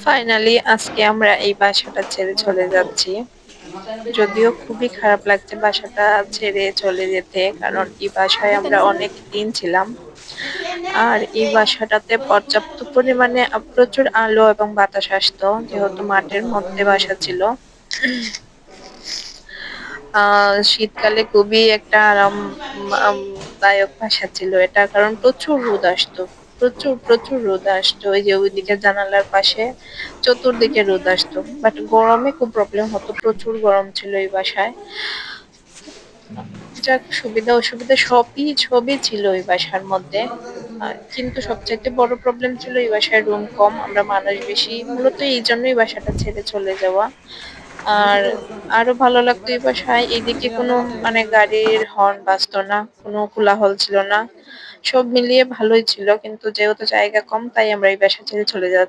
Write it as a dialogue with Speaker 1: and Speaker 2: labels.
Speaker 1: Finally আজকে আমরা এই বাসাটা ছেড়ে চলে যাচ্ছি। যদিও খুবই খারাপ লাগছে বাসাটা ছেড়ে চলে যেতে, কারণ এই বাসায় আমরা অনেক দিন ছিলাম। আর এই বাসাটাতে পর্যাপ্ত পরিমাণে প্রচুর আলো এবং বাতাস আসতো, যেহেতু মাঠের মধ্যে বাসা ছিল। শীতকালে খুবই একটা দায়ক বাসা ছিল এটা, কারণ প্রচুর রোদ আসতো। প্রচুর প্রচুর রোদ আসতো, ওই যে ওইদিকে জানালার পাশে চতুর্দিকে রোদ আসতো। বাট গরমে খুব প্রবলেম হতো, প্রচুর গরম ছিল এই বাসায়। যাক, সুবিধা অসুবিধা সবই ছিল ওই বাসার মধ্যে। কিন্তু সবচাইতে বড় প্রবলেম ছিল এই বাসায় রুম কম, আমরা মানুষ বেশি, মূলত এই জন্যই বাসাটা ছেড়ে চলে যাওয়া। আর আরো ভালো লাগতো এই বাসায়, এদিকে কোনো মানে গাড়ির হর্ন বাজতো না, কোনো কোলাহল ছিল না। সব মিলিয়ে ভালোই ছিল, কিন্তু যেহেতু জায়গা কম তাই আমরা এই বাসা ছেড়ে চলে যাচ্ছি।